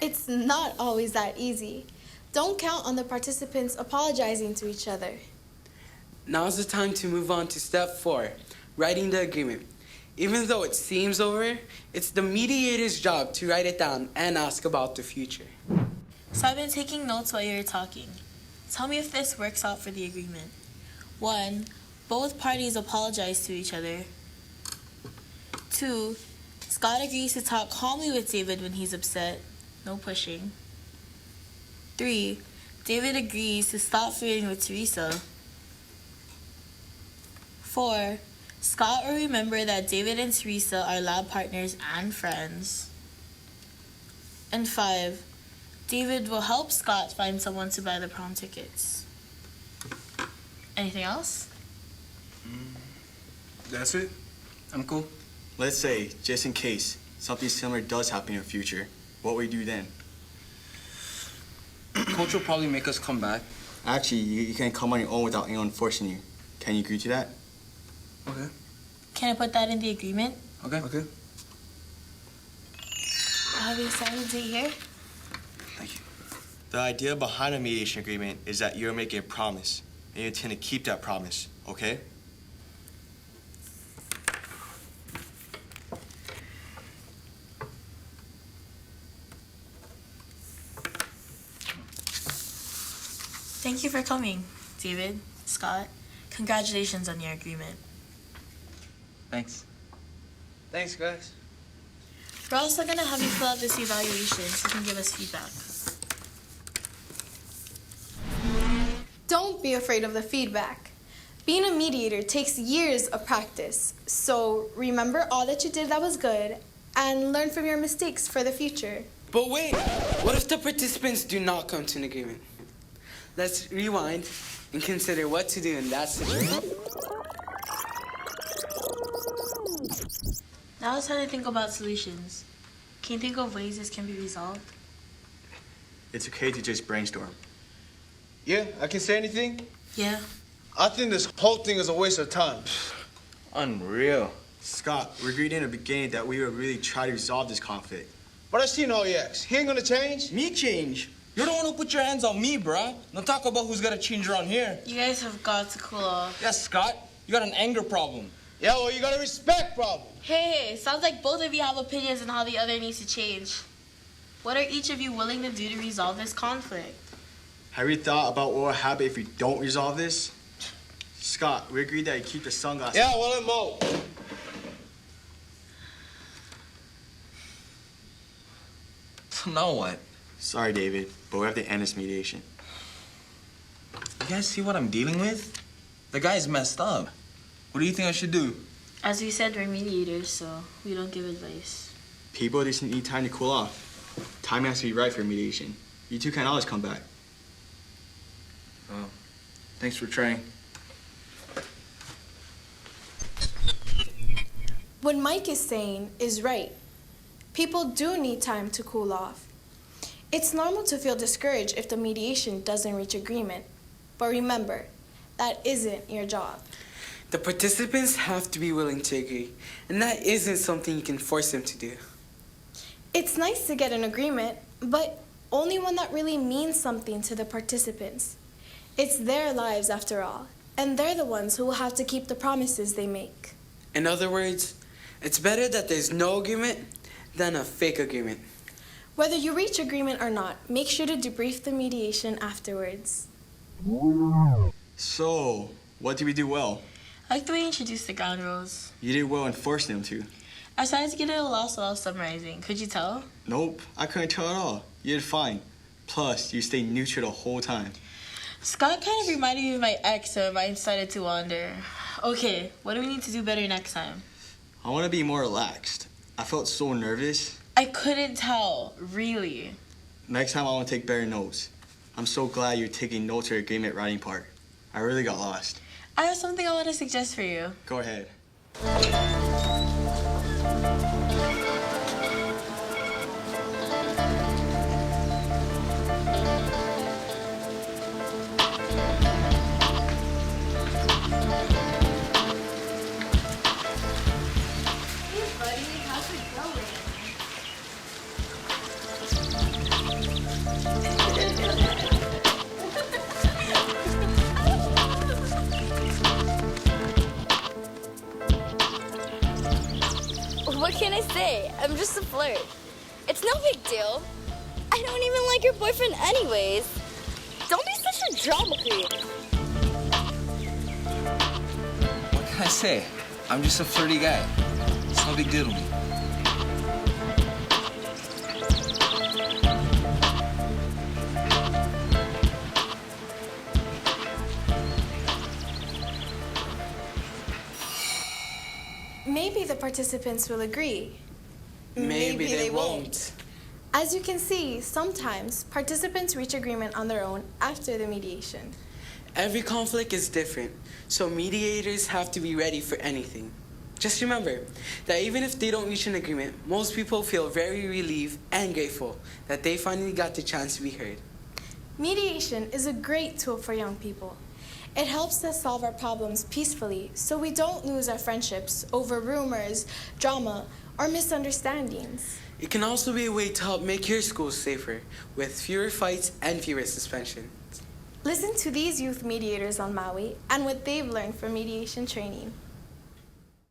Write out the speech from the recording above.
It's not always that easy. Don't count on the participants apologizing to each other. Now's the time to move on to step 4, writing the agreement. Even though it seems over, it's the mediator's job to write it down and ask about the future. So I've been taking notes while you were talking. Tell me if this works out for the agreement. 1, both parties apologize to each other. 2, Scott agrees to talk calmly with David when he's upset. No pushing. 3, David agrees to stop flirting with Teresa. 4, Scott will remember that David and Teresa are lab partners and friends. And 5, David will help Scott find someone to buy the prom tickets. Anything else? That's it. I'm cool. Let's say, just in case, something similar does happen in the future, what will you do then? Coach will probably make us come back. Actually, you can come on your own without anyone forcing you. Can you agree to that? Okay. Can I put that in the agreement? Okay. I'll have you sign the date here. Thank you. The idea behind a mediation agreement is that you're making a promise, and you intend to keep that promise, okay? Thank you for coming, David, Scott. Congratulations on your agreement. Thanks. Thanks, guys. We're also going to have you fill out this evaluation so you can give us feedback. Don't be afraid of the feedback. Being a mediator takes years of practice, so remember all that you did that was good and learn from your mistakes for the future. But wait, what if the participants do not come to an agreement? Let's rewind and consider what to do in that situation. Now it's time to think about solutions. Can you think of ways this can be resolved? It's okay to just brainstorm. Yeah, I can say anything? Yeah. I think this whole thing is a waste of time. Unreal. Scott, we agreed in the beginning that we would really try to resolve this conflict. But I seen all your ex. He ain't gonna change? Me change? You're the one who put your hands on me, bruh. Don't talk about who's gonna change around here. You guys have got to cool off. Yes, Scott, you got an anger problem. Yeah, well, you got a respect problem. Hey, sounds like both of you have opinions on how the other needs to change. What are each of you willing to do to resolve this conflict? Have you thought about what will happen if we don't resolve this? Scott, we agreed that you keep the sunglasses. Yeah, well, I'm out. So now what? Sorry, David, but we have to end this mediation. You guys see what I'm dealing with? The guy's messed up. What do you think I should do? As we said, we're mediators, so we don't give advice. People just need time to cool off. Time has to be right for mediation. You two can't always come back. Well, thanks for trying. What Mike is saying is right. People do need time to cool off. It's normal to feel discouraged if the mediation doesn't reach agreement. But remember, that isn't your job. The participants have to be willing to agree, and that isn't something you can force them to do. It's nice to get an agreement, but only one that really means something to the participants. It's their lives after all, and they're the ones who will have to keep the promises they make. In other words, it's better that there's no agreement than a fake agreement. Whether you reach agreement or not, make sure to debrief the mediation afterwards. So, what did we do well? I like the way you introduced the ground rules. You did well in forcing them to. I started to get a little lost while I was summarizing. Could you tell? Nope, I couldn't tell at all. You did fine. Plus, you stayed neutral the whole time. Scott kind of reminded me of my ex, so my mind started to wander. Okay, what do we need to do better next time? I want to be more relaxed. I felt so nervous. I couldn't tell, really. Next time I want to take better notes. I'm so glad you're taking notes for the agreement writing part. I really got lost. I have something I want to suggest for you. Go ahead. Hey buddy, how's it going? What can I say? I'm just a flirt. It's no big deal. I don't even like your boyfriend anyways. Don't be such a drama queen. What can I say? I'm just a flirty guy. It's no big deal to me. Maybe the participants will agree. Maybe they won't. As you can see, sometimes participants reach agreement on their own after the mediation. Every conflict is different, so mediators have to be ready for anything. Just remember that even if they don't reach an agreement, most people feel very relieved and grateful that they finally got the chance to be heard. Mediation is a great tool for young people. It helps us solve our problems peacefully so we don't lose our friendships over rumors, drama, or misunderstandings. It can also be a way to help make your school safer with fewer fights and fewer suspensions. Listen to these youth mediators on Maui and what they've learned from mediation training.